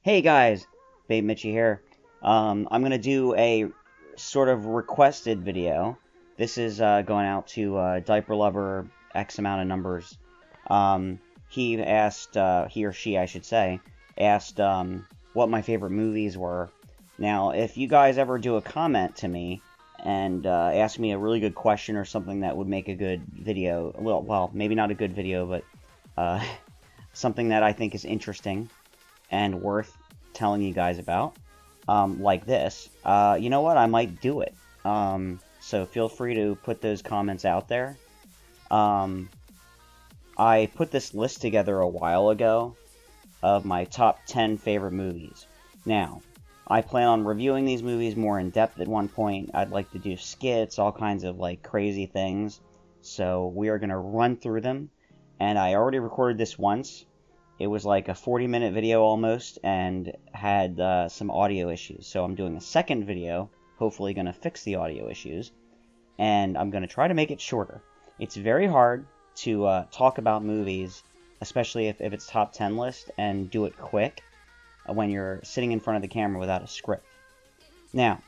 Hey guys, Babe Mitchie here. I'm gonna do a sort of requested video. This is going out to Diaper Lover X amount of numbers. He asked, he or she, I should say, asked what my favorite movies were. Now, if you guys ever do a comment to me and ask me a really good question or something that would make a good video, well, maybe not a good video, but something that I think is interesting and worth telling you guys about, like this, you know what? I might do it. So feel free to put those comments out there. I put this list together a while ago of my top 10 favorite movies. Now, I plan on reviewing these movies more in depth at one point. I'd like to do skits, all kinds of like crazy things. So we are going to run through them. And I already recorded this once. It was like a 40-minute video almost, and had some audio issues. So I'm doing a second video, hopefully going to fix the audio issues, and I'm going to try to make it shorter. It's very hard to talk about movies, especially if it's top 10 list, and do it quick when you're sitting in front of the camera without a script. Now,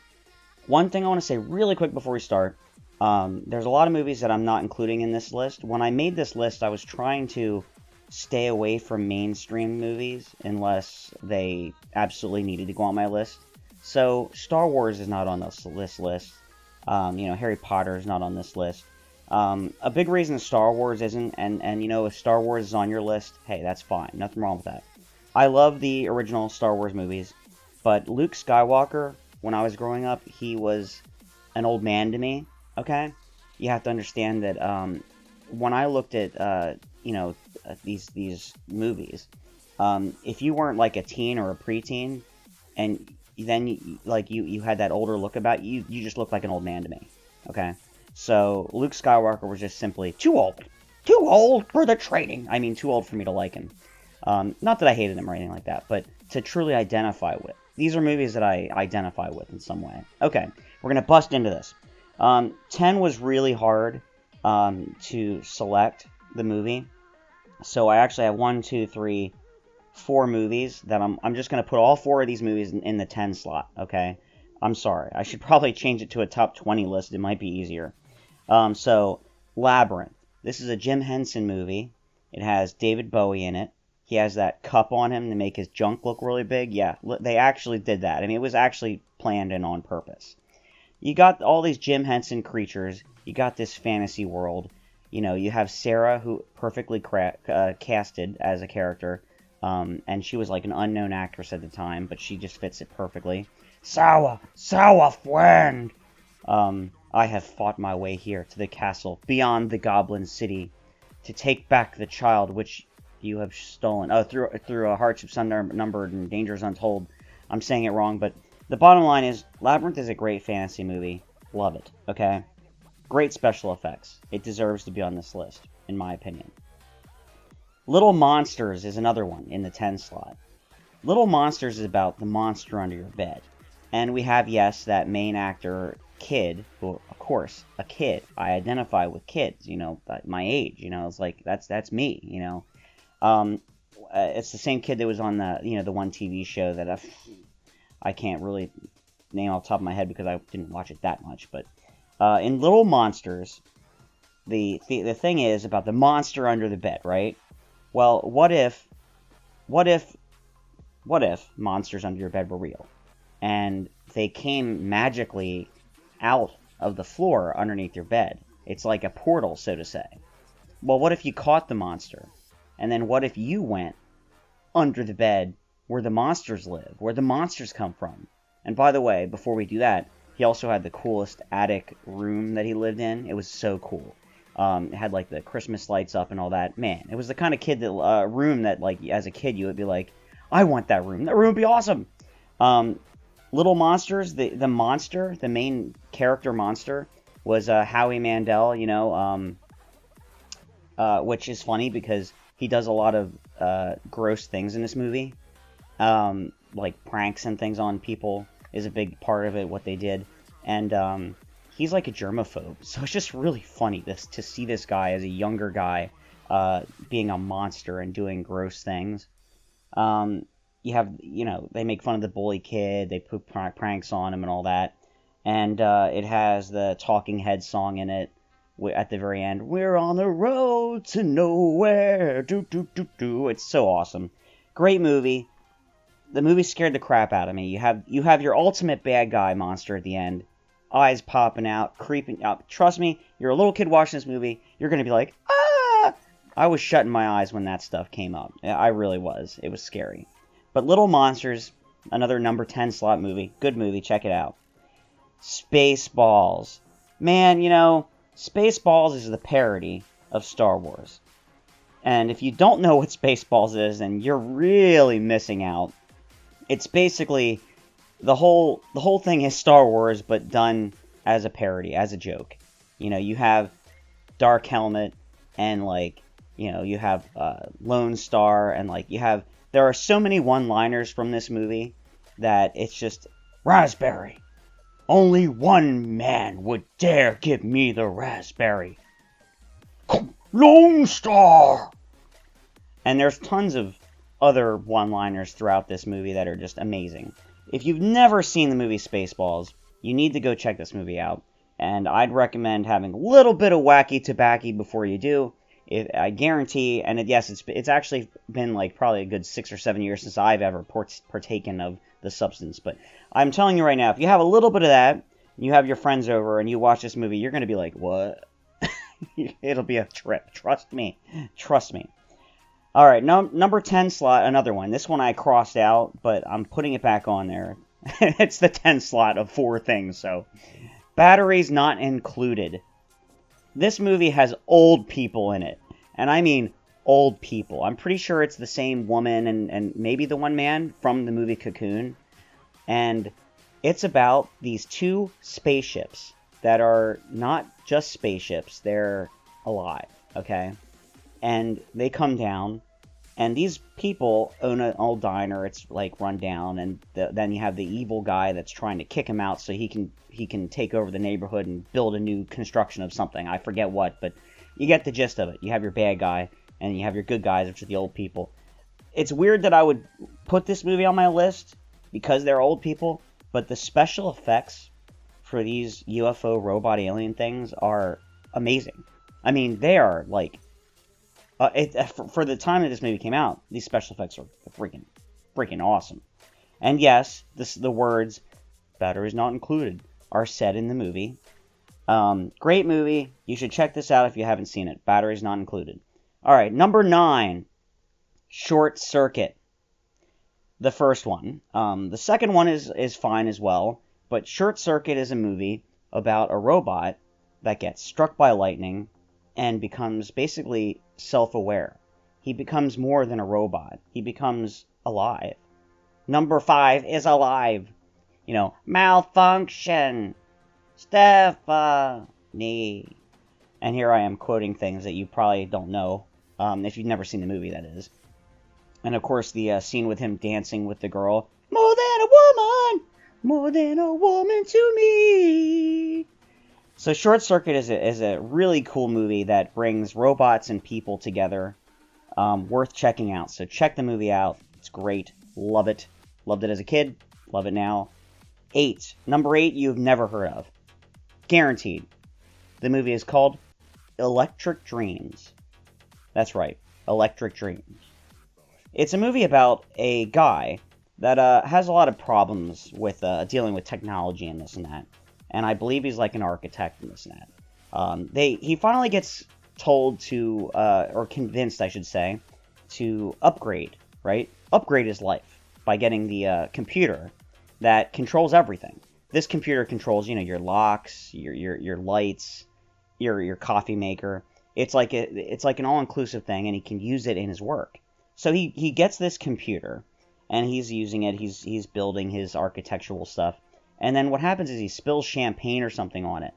one thing I want to say really quick before we start, there's a lot of movies that I'm not including in this list. When I made this list, I was trying to stay away from mainstream movies unless they absolutely needed to go on my list. So Star Wars is not on this list. Harry Potter is not on this list. A big reason Star Wars isn't, and if Star Wars is on your list, hey, that's fine. Nothing wrong with that. I love the original Star Wars movies, but Luke Skywalker, when I was growing up, he was an old man to me, okay? You have to understand that when I looked at these movies, if you weren't like a teen or a preteen, and then you had that older look about you, you just looked like an old man to me. Okay, so Luke Skywalker was just simply too old for the training. I mean, too old for me to like him. Not that I hated him or anything like that, but to truly identify with. These are movies that I identify with in some way. Okay, we're gonna bust into this. 10 was really hard to select the movie. So I actually have 1, 2, 3, 4 movies that I'm just going to put all 4 of these movies in the 10 slot, okay? I'm sorry. I should probably change it to a top 20 list. It might be easier. So, Labyrinth. This is a Jim Henson movie. It has David Bowie in it. He has that cup on him to make his junk look really big. Yeah, they actually did that. I mean, it was actually planned and on purpose. You got all these Jim Henson creatures. You got this fantasy world. You have Sarah, who perfectly casted as a character, and she was like an unknown actress at the time, but she just fits it perfectly. Sour friend! I have fought my way here to the castle beyond the Goblin City to take back the child which you have stolen. Oh, through hardships unnumbered and dangers untold. I'm saying it wrong, but the bottom line is, Labyrinth is a great fantasy movie. Love it, okay? Great special effects. It deserves to be on this list, in my opinion. Little Monsters is another one in the 10 slot. Little Monsters is about the monster under your bed. And we have, yes, that main actor, kid, who, of course, a kid. I identify with kids, my age, it's like, that's me, It's the same kid that was on the one TV show that I can't really name off the top of my head because I didn't watch it that much, but in Little Monsters, the thing is about the monster under the bed, right? Well, what if monsters under your bed were real, and they came magically out of the floor underneath your bed? It's like a portal, so to say. Well, what if you caught the monster, and then what if you went under the bed where the monsters live, where the monsters come from? And by the way, before we do that, he also had the coolest attic room that he lived in. It was so cool. It had like the Christmas lights up and all that. Man, it was the kind of room that, like, as a kid you would be like, I want that room. That room would be awesome. Little Monsters, the monster, the main character monster, was Howie Mandel. Which is funny because he does a lot of gross things in this movie, like pranks and things on people. Is a big part of it, what they did. And he's like a germaphobe. So it's just really funny to see this guy as a younger guy being a monster and doing gross things. they make fun of the bully kid, they put pranks on him and all that. And it has the Talking Head song in it at the very end. We're on the road to nowhere. Do, do, do, do. It's so awesome. Great movie. The movie scared the crap out of me. You have your ultimate bad guy monster at the end. Eyes popping out, creeping out. Trust me, you're a little kid watching this movie, you're going to be like, ah! I was shutting my eyes when that stuff came up. I really was. It was scary. But Little Monsters, another number 10 slot movie. Good movie. Check it out. Spaceballs. Man, Spaceballs is the parody of Star Wars. And if you don't know what Spaceballs is, then you're really missing out. It's basically the whole thing is Star Wars, but done as a parody, as a joke. You have Dark Helmet, and you have Lone Star, and there are so many one-liners from this movie that it's just raspberry. Only one man would dare give me the raspberry. Lone Star! And there's tons of other one-liners throughout this movie that are just amazing. If you've never seen the movie Spaceballs, you need to go check this movie out. And I'd recommend having a little bit of wacky tobacco before you do. I guarantee, and it's actually been probably a good 6 or 7 years since I've ever partaken of the substance. But I'm telling you right now, if you have a little bit of that, you have your friends over and you watch this movie, you're going to be like, what? It'll be a trip. Trust me. All right, number 10 slot, another one. This one I crossed out, but I'm putting it back on there. It's the 10 slot of 4 things, so. Batteries Not Included. This movie has old people in it. And I mean old people. I'm pretty sure it's the same woman and maybe the one man from the movie Cocoon. And it's about these 2 spaceships that are not just spaceships. They're alive, okay? And they come down, and these people own an old diner. It's run down, and then you have the evil guy that's trying to kick him out so he can take over the neighborhood and build a new construction of something. I forget what, but you get the gist of it. You have your bad guy, and you have your good guys, which are the old people. It's weird that I would put this movie on my list because they're old people, but the special effects for these UFO robot alien things are amazing. I mean, they are for the time that this movie came out, these special effects are freaking awesome. And yes, the words "batteries not included" are said in the movie. Great movie. You should check this out if you haven't seen it. Batteries Not Included. All right, number 9, Short Circuit. The first one. The second one is fine as well, but Short Circuit is a movie about a robot that gets struck by lightning and becomes basically self-aware. He becomes more than a robot. He becomes alive. Number 5 is Alive. Malfunction. Stephanie. And here I am quoting things that you probably don't know, if you've never seen the movie, that is. And of course the scene with him dancing with the girl. More than a woman to me. So Short Circuit is a really cool movie that brings robots and people together. Worth checking out. So check the movie out. It's great. Love it. Loved it as a kid. Love it now. 8. Number 8 you've never heard of. Guaranteed. The movie is called Electric Dreams. That's right. Electric Dreams. It's a movie about a guy that has a lot of problems with dealing with technology and this and that. And I believe he's like an architect and this and that. He finally gets told to, or convinced, I should say, to upgrade, right? Upgrade his life by getting the computer that controls everything. This computer controls, your locks, your lights, your coffee maker. It's like an all-inclusive thing, and he can use it in his work. So he gets this computer, and he's using it. He's building his architectural stuff. And then what happens is he spills champagne or something on it.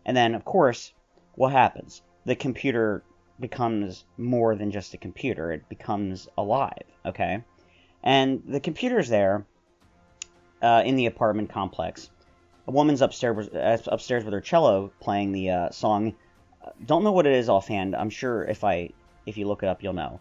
And then, of course, what happens? The computer becomes more than just a computer. It becomes alive, okay? And the computer's there in the apartment complex. A woman's upstairs with her cello playing the song. Don't know what it is offhand. I'm sure if you look it up, you'll know.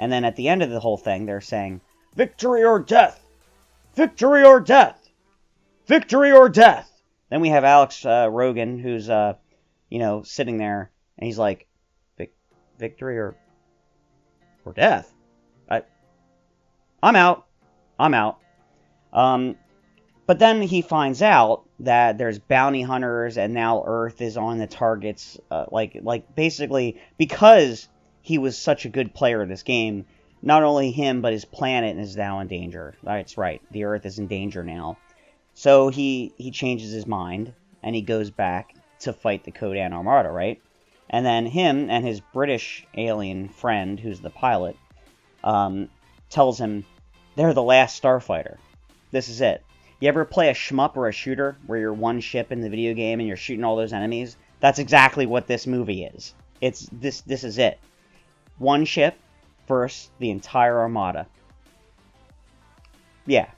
And then at the end of the whole thing, they're saying, "Victory or death! Victory or death! Victory or death!" Then we have Alex Rogan, who's, sitting there, and he's like, "Victory or death? I'm out. I'm out." But then he finds out that there's bounty hunters, and now Earth is on the targets. Basically, because he was such a good player of this game, not only him, but his planet is now in danger. That's right, the Earth is in danger now. So he changes his mind, and he goes back to fight the Kodan Armada, right? And then him and his British alien friend, who's the pilot, tells him they're the last Starfighter. This is it. You ever play a shmup or a shooter where you're one ship in the video game and you're shooting all those enemies? That's exactly what this movie is. This is it. One ship versus the entire armada. Yeah.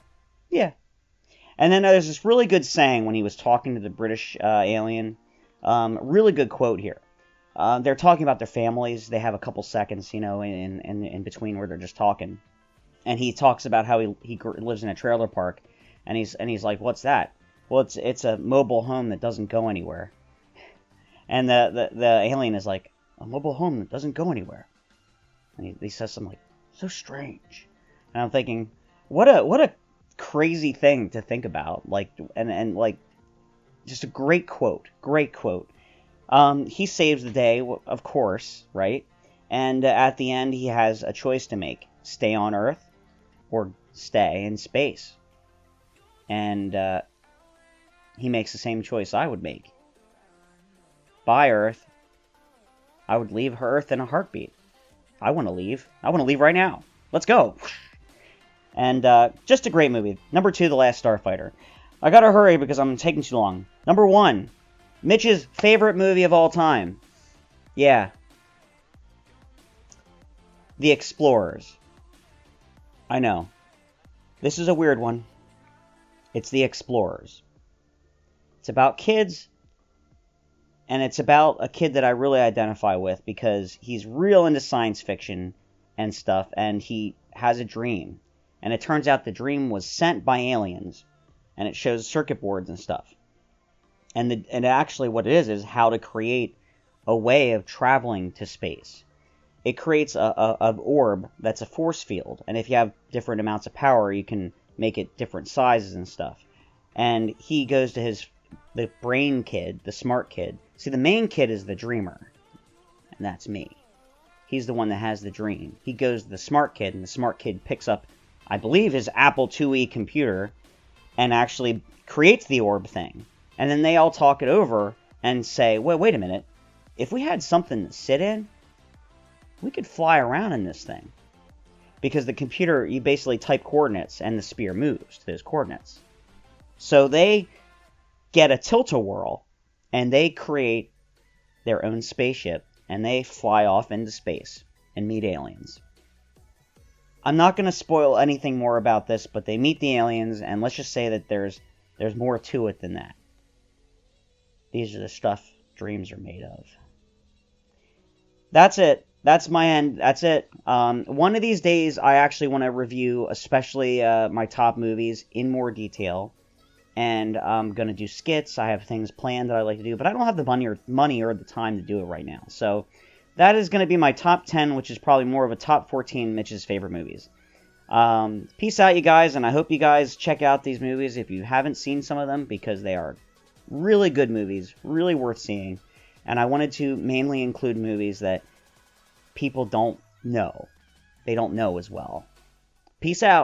And then there's this really good saying when he was talking to the British alien. Really good quote here. They're talking about their families. They have a couple seconds, in between where they're just talking. And he talks about how he lives in a trailer park. And he's like, "What's that?" "Well, it's a mobile home that doesn't go anywhere." And the alien is like, "A mobile home that doesn't go anywhere." And he says something like, "So strange." And I'm thinking, what a crazy thing to think about. Just a great quote. He saves the day, of course, right? And at the end, he has a choice to make: stay on Earth or stay in space. And he makes the same choice I would make. Bye, Earth. I would leave Earth in a heartbeat. I want to leave. I want to leave right now. Let's go. And just a great movie. Number 2, The Last Starfighter. I gotta hurry because I'm taking too long. Number 1, Mitch's favorite movie of all time. Yeah. The Explorers. I know. This is a weird one. It's The Explorers. It's about kids, and it's about a kid that I really identify with because he's real into science fiction and stuff, and he has a dream. And it turns out the dream was sent by aliens, and it shows circuit boards and stuff. And actually what it is how to create a way of traveling to space. It creates a orb that's a force field, and if you have different amounts of power, you can make it different sizes and stuff. And he goes to the brain kid, the smart kid. See, the main kid is the dreamer, and that's me. He's the one that has the dream. He goes to the smart kid, and the smart kid picks up, I believe, his Apple IIe computer and actually creates the orb thing. And then they all talk it over and say, wait a minute. If we had something to sit in, we could fly around in this thing. Because the computer, you basically type coordinates and the sphere moves to those coordinates. So they get a tilt-a-whirl and they create their own spaceship and they fly off into space and meet aliens. I'm not going to spoil anything more about this, but they meet the aliens, and let's just say that there's more to it than that. These are the stuff dreams are made of. That's it. That's my end. That's it. One of these days, I actually want to review, especially my top movies, in more detail. And I'm going to do skits. I have things planned that I like to do, but I don't have the money or the time to do it right now. So that is going to be my top 10, which is probably more of a top 14 Mitch's favorite movies. Peace out, you guys, and I hope you guys check out these movies if you haven't seen some of them, because they are really good movies, really worth seeing. And I wanted to mainly include movies that people don't know. They don't know as well. Peace out.